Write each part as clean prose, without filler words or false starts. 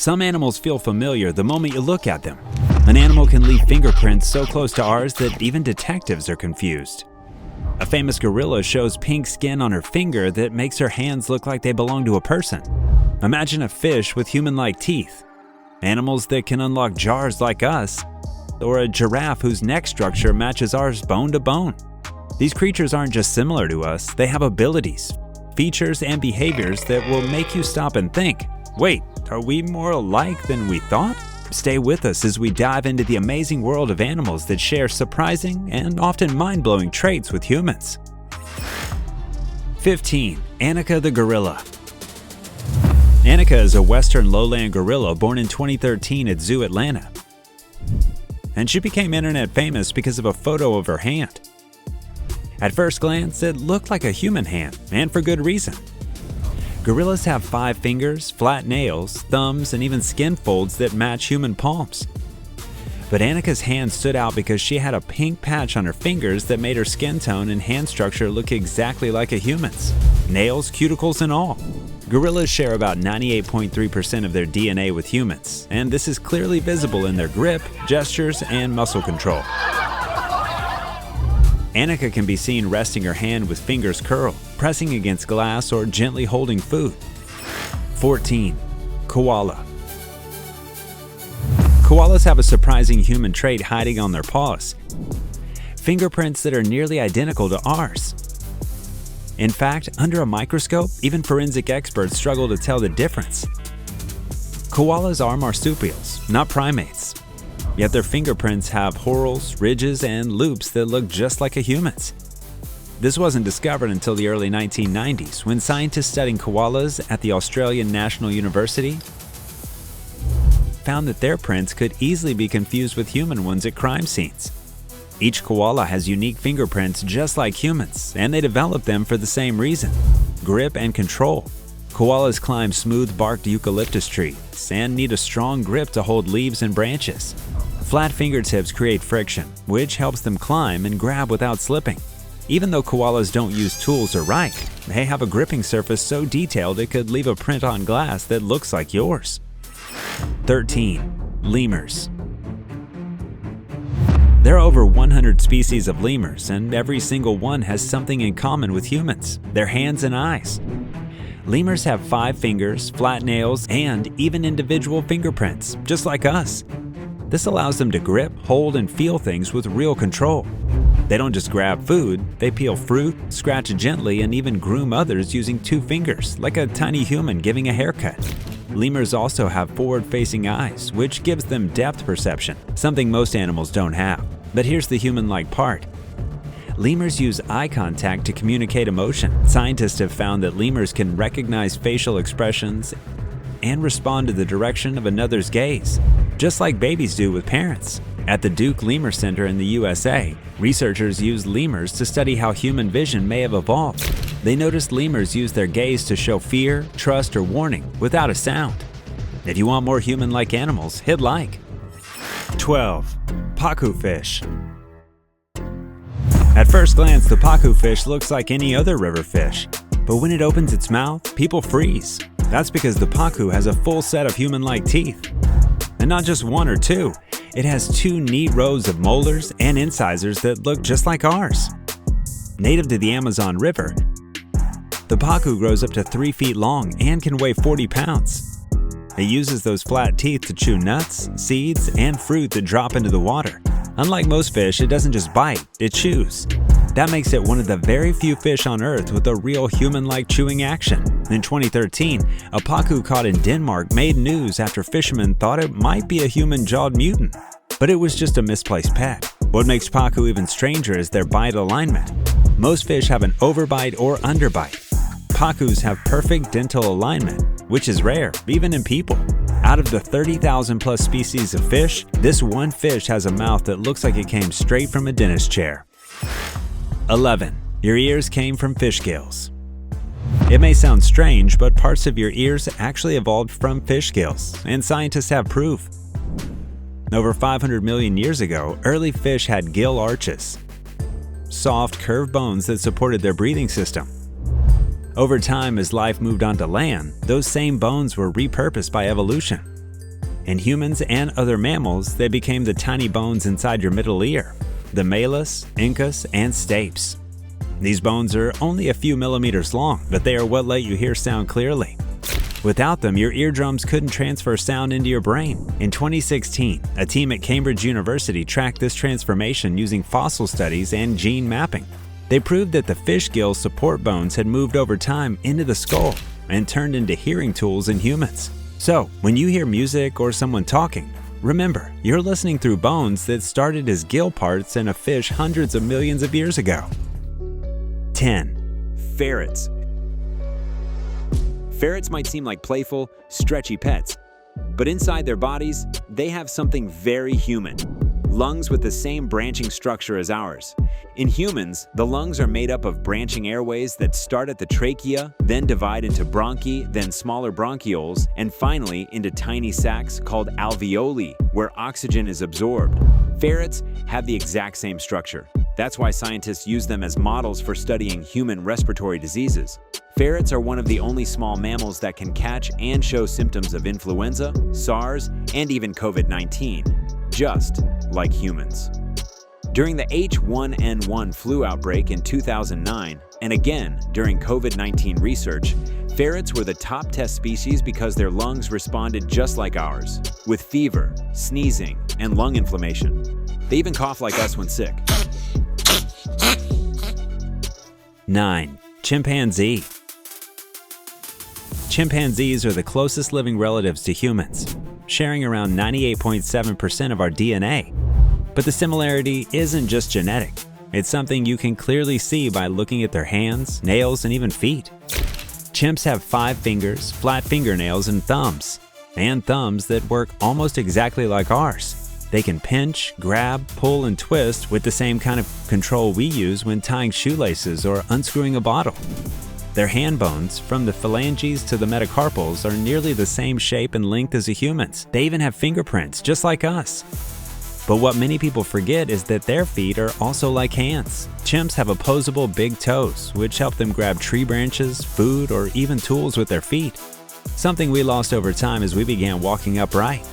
Some animals feel familiar the moment you look at them. An animal can leave fingerprints so close to ours that even detectives are confused. A famous gorilla shows pink skin on her finger that makes her hands look like they belong to a person. Imagine a fish with human-like teeth, animals that can unlock jars like us, or a giraffe whose neck structure matches ours bone to bone. These creatures aren't just similar to us, they have abilities, features, and behaviors that will make you stop and think, wait, are we more alike than we thought? Stay with us as we dive into the amazing world of animals that share surprising and often mind-blowing traits with humans. 15. Annika the gorilla. Annika is a western lowland gorilla born in 2013 at Zoo Atlanta. And she became internet famous because of a photo of her hand. At first glance, it looked like a human hand, and for good reason. Gorillas have 5 fingers, flat nails, thumbs, and even skin folds that match human palms. But Annika's hand stood out because she had a pink patch on her fingers that made her skin tone and hand structure look exactly like a human's. Nails, cuticles, and all. Gorillas share about 98.3% of their DNA with humans, and this is clearly visible in their grip, gestures, and muscle control. Annika can be seen resting her hand with fingers curled, pressing against glass, or gently holding food. 14. Koala. Koalas have a surprising human trait hiding on their paws. Fingerprints that are nearly identical to ours. In fact, under a microscope, even forensic experts struggle to tell the difference. Koalas are marsupials, not primates. Yet their fingerprints have whorls, ridges, and loops that look just like a human's. This wasn't discovered until the early 1990s, when scientists studying koalas at the Australian National University found that their prints could easily be confused with human ones at crime scenes. Each koala has unique fingerprints just like humans, and they developed them for the same reason: grip and control. Koalas climb smooth-barked eucalyptus trees and need a strong grip to hold leaves and branches. Flat fingertips create friction, which helps them climb and grab without slipping. Even though koalas don't use tools or write, they have a gripping surface so detailed it could leave a print on glass that looks like yours. 13. Lemurs. There are over 100 species of lemurs, and every single one has something in common with humans: their hands and eyes. Lemurs have 5 fingers, flat nails, and even individual fingerprints, just like us. This allows them to grip, hold, and feel things with real control. They don't just grab food, they peel fruit, scratch gently, and even groom others using 2 fingers, like a tiny human giving a haircut. Lemurs also have forward-facing eyes, which gives them depth perception, something most animals don't have. But here's the human-like part. Lemurs use eye contact to communicate emotion. Scientists have found that lemurs can recognize facial expressions and respond to the direction of another's gaze, just like babies do with parents. At the Duke Lemur Center in the USA, researchers used lemurs to study how human vision may have evolved. They noticed lemurs use their gaze to show fear, trust, or warning without a sound. If you want more human-like animals, hit like. 12. Pacu fish. At first glance, the pacu fish looks like any other river fish, but when it opens its mouth, people freeze. That's because the pacu has a full set of human-like teeth. And not just 1 or 2, it has 2 neat rows of molars and incisors that look just like ours. Native to the Amazon River, the pacu grows up to 3 feet long and can weigh 40 pounds. It uses those flat teeth to chew nuts, seeds, and fruit that drop into the water. Unlike most fish, it doesn't just bite, it chews. That makes it one of the very few fish on Earth with a real human-like chewing action. In 2013, a pacu caught in Denmark made news after fishermen thought it might be a human-jawed mutant. But it was just a misplaced pet. What makes pacu even stranger is their bite alignment. Most fish have an overbite or underbite. Pacus have perfect dental alignment, which is rare, even in people. Out of the 30,000 plus species of fish, this one fish has a mouth that looks like it came straight from a dentist chair. 11. Your ears came from fish gills. It may sound strange, but parts of your ears actually evolved from fish gills, and scientists have proof. Over 500 million years ago, early fish had gill arches, soft, curved bones that supported their breathing system. Over time, as life moved onto land, those same bones were repurposed by evolution. In humans and other mammals, they became the tiny bones inside your middle ear, the malleus, incus, and stapes. These bones are only a few millimeters long, but they are what let you hear sound clearly. Without them, your eardrums couldn't transfer sound into your brain. In 2016, a team at Cambridge University tracked this transformation using fossil studies and gene mapping. They proved that the fish gill support bones had moved over time into the skull and turned into hearing tools in humans. So, when you hear music or someone talking, remember, you're listening through bones that started as gill parts in a fish hundreds of millions of years ago. 10. Ferrets. Ferrets might seem like playful, stretchy pets, but inside their bodies, they have something very human. Lungs with the same branching structure as ours. In humans, the lungs are made up of branching airways that start at the trachea, then divide into bronchi, then smaller bronchioles, and finally into tiny sacs called alveoli, where oxygen is absorbed. Ferrets have the exact same structure. That's why scientists use them as models for studying human respiratory diseases. Ferrets are one of the only small mammals that can catch and show symptoms of influenza, SARS, and even COVID-19, just like humans. During the H1N1 flu outbreak in 2009, and again during COVID-19 research, ferrets were the top test species because their lungs responded just like ours, with fever, sneezing, and lung inflammation. They even cough like us when sick. 9. Chimpanzee. Chimpanzees are the closest living relatives to humans, sharing around 98.7% of our DNA. But the similarity isn't just genetic. It's something you can clearly see by looking at their hands, nails, and even feet. Chimps have 5 fingers, flat fingernails, and thumbs that work almost exactly like ours. They can pinch, grab, pull, and twist with the same kind of control we use when tying shoelaces or unscrewing a bottle. Their hand bones, from the phalanges to the metacarpals, are nearly the same shape and length as a human's. They even have fingerprints, just like us. But what many people forget is that their feet are also like hands. Chimps have opposable big toes, which help them grab tree branches, food, or even tools with their feet. Something we lost over time as we began walking upright.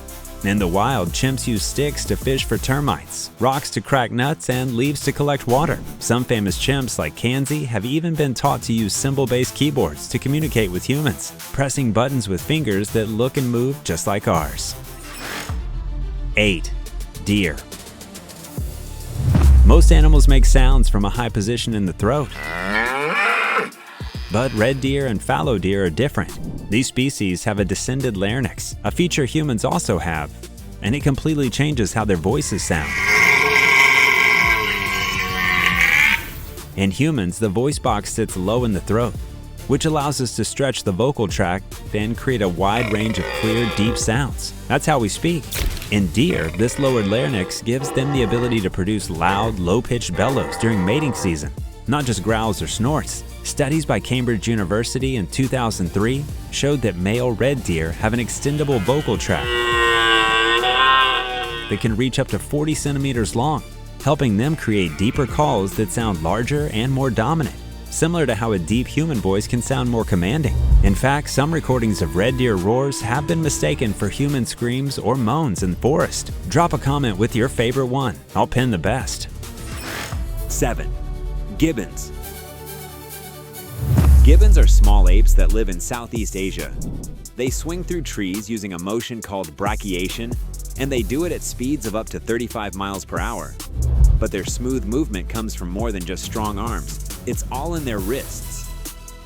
In the wild, chimps use sticks to fish for termites, rocks to crack nuts, and leaves to collect water. Some famous chimps, like Kanzi, have even been taught to use symbol-based keyboards to communicate with humans, pressing buttons with fingers that look and move just like ours. 8. Deer. Most animals make sounds from a high position in the throat. But red deer and fallow deer are different. These species have a descended larynx, a feature humans also have, and it completely changes how their voices sound. In humans, the voice box sits low in the throat, which allows us to stretch the vocal tract and create a wide range of clear, deep sounds. That's how we speak. In deer, this lowered larynx gives them the ability to produce loud, low-pitched bellows during mating season, not just growls or snorts. Studies by Cambridge University in 2003 showed that male red deer have an extendable vocal tract that can reach up to 40 centimeters long, helping them create deeper calls that sound larger and more dominant, similar to how a deep human voice can sound more commanding. In fact, some recordings of red deer roars have been mistaken for human screams or moans in the forest. Drop a comment with your favorite one. I'll pin the best. 7. Gibbons. Gibbons are small apes that live in Southeast Asia. They swing through trees using a motion called brachiation, and they do it at speeds of up to 35 miles per hour. But their smooth movement comes from more than just strong arms. It's all in their wrists.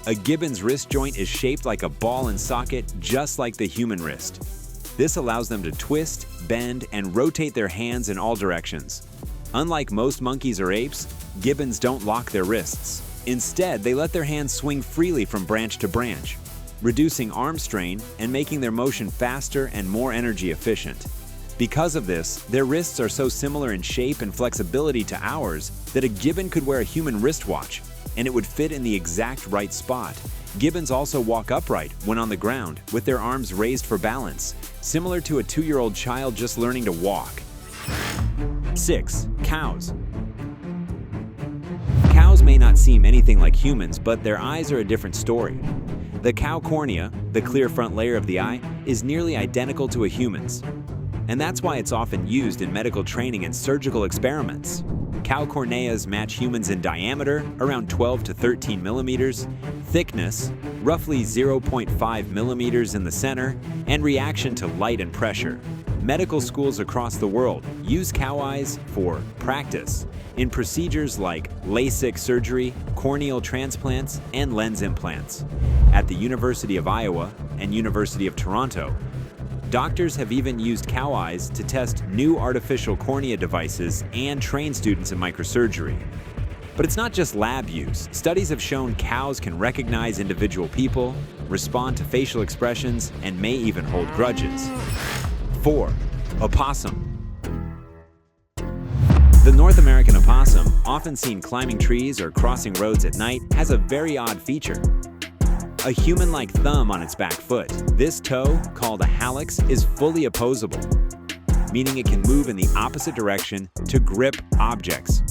A gibbon's wrist joint is shaped like a ball and socket, just like the human wrist. This allows them to twist, bend, and rotate their hands in all directions. Unlike most monkeys or apes, gibbons don't lock their wrists. Instead, they let their hands swing freely from branch to branch, reducing arm strain and making their motion faster and more energy efficient. Because of this, their wrists are so similar in shape and flexibility to ours that a gibbon could wear a human wristwatch, and it would fit in the exact right spot. Gibbons also walk upright when on the ground, with their arms raised for balance, similar to a 2-year-old child just learning to walk. 6. Cows. Cows may not seem anything like humans, but their eyes are a different story. The cow cornea, the clear front layer of the eye, is nearly identical to a human's. And that's why it's often used in medical training and surgical experiments. Cow corneas match humans in diameter, around 12 to 13 millimeters, thickness, roughly 0.5 millimeters in the center, and reaction to light and pressure. Medical schools across the world use cow eyes for practice in procedures like LASIK surgery, corneal transplants, and lens implants. At the University of Iowa and University of Toronto, doctors have even used cow eyes to test new artificial cornea devices and train students in microsurgery. But it's not just lab use. Studies have shown cows can recognize individual people, respond to facial expressions, and may even hold grudges. 4. Opossum. The North American opossum, often seen climbing trees or crossing roads at night, has a very odd feature. A human-like thumb on its back foot. This toe, called a hallux, is fully opposable, meaning it can move in the opposite direction to grip objects,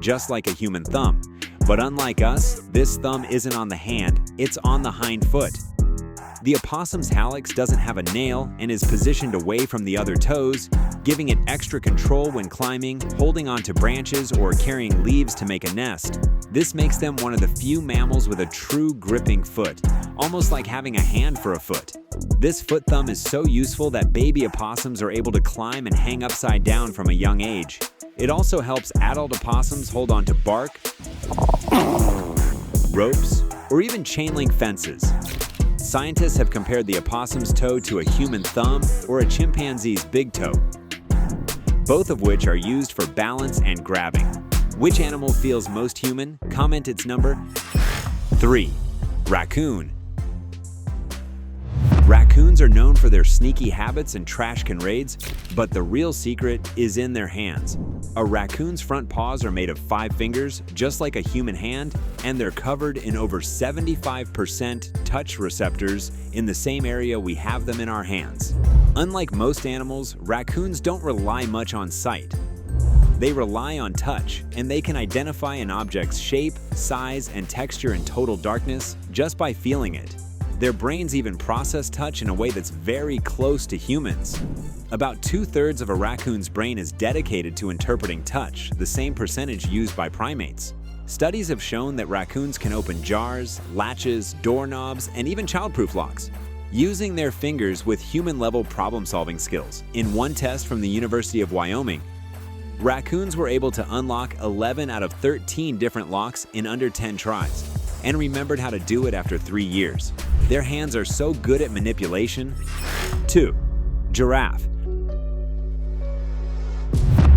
just like a human thumb. But unlike us, this thumb isn't on the hand, it's on the hind foot. The opossum's hallux doesn't have a nail and is positioned away from the other toes, giving it extra control when climbing, holding onto branches, or carrying leaves to make a nest. This makes them one of the few mammals with a true gripping foot, almost like having a hand for a foot. This foot thumb is so useful that baby opossums are able to climb and hang upside down from a young age. It also helps adult opossums hold onto bark, ropes, or even chain link fences. Scientists have compared the opossum's toe to a human thumb or a chimpanzee's big toe, both of which are used for balance and grabbing. Which animal feels most human? Comment its number. 3. Raccoon. Raccoons are known for their sneaky habits and trash can raids, but the real secret is in their hands. A raccoon's front paws are made of 5 fingers, just like a human hand, and they're covered in over 75% touch receptors in the same area we have them in our hands. Unlike most animals, raccoons don't rely much on sight. They rely on touch, and they can identify an object's shape, size, and texture in total darkness just by feeling it. Their brains even process touch in a way that's very close to humans. About 2/3 of a raccoon's brain is dedicated to interpreting touch, the same percentage used by primates. Studies have shown that raccoons can open jars, latches, doorknobs, and even childproof locks, using their fingers with human-level problem-solving skills. In one test from the University of Wyoming, raccoons were able to unlock 11 out of 13 different locks in under 10 tries, and remembered how to do it after 3 years. Their hands are so good at manipulation. 2. Giraffe.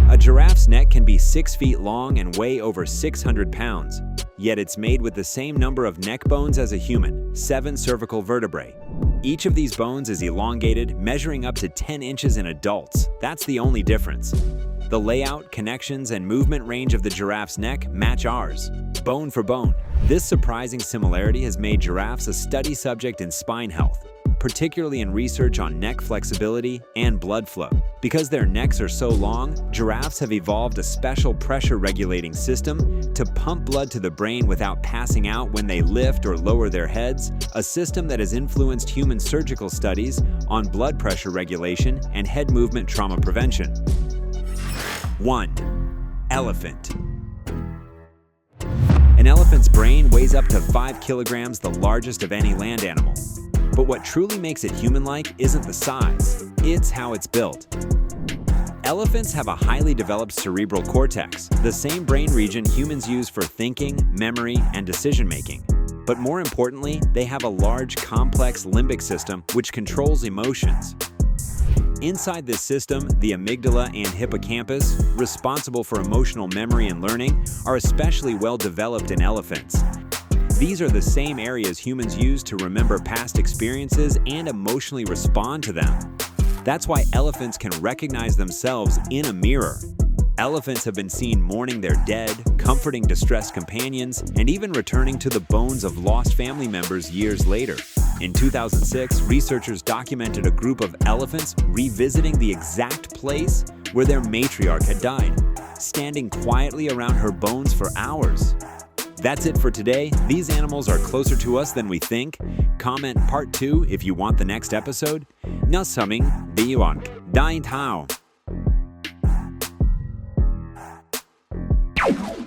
A giraffe's neck can be 6 feet long and weigh over 600 pounds, yet it's made with the same number of neck bones as a human, 7 cervical vertebrae. Each of these bones is elongated, measuring up to 10 inches in adults. That's the only difference. The layout, connections, and movement range of the giraffe's neck match ours, bone for bone. This surprising similarity has made giraffes a study subject in spine health, particularly in research on neck flexibility and blood flow. Because their necks are so long, giraffes have evolved a special pressure-regulating system to pump blood to the brain without passing out when they lift or lower their heads, a system that has influenced human surgical studies on blood pressure regulation and head movement trauma prevention. 1. Elephant. An elephant's brain weighs up to 5 kilograms, the largest of any land animal. But what truly makes it human-like isn't the size, it's how it's built. Elephants have a highly developed cerebral cortex, the same brain region humans use for thinking, memory, and decision-making. But more importantly, they have a large, complex limbic system which controls emotions. Inside this system, the amygdala and hippocampus, responsible for emotional memory and learning, are especially well developed in elephants. These are the same areas humans use to remember past experiences and emotionally respond to them. That's why elephants can recognize themselves in a mirror. Elephants have been seen mourning their dead, comforting distressed companions, and even returning to the bones of lost family members years later. In 2006, researchers documented a group of elephants revisiting the exact place where their matriarch had died, standing quietly around her bones for hours. That's it for today. These animals are closer to us than we think. Comment part 2 if you want the next episode. Nusshumming, Biyuank, Dain Tao.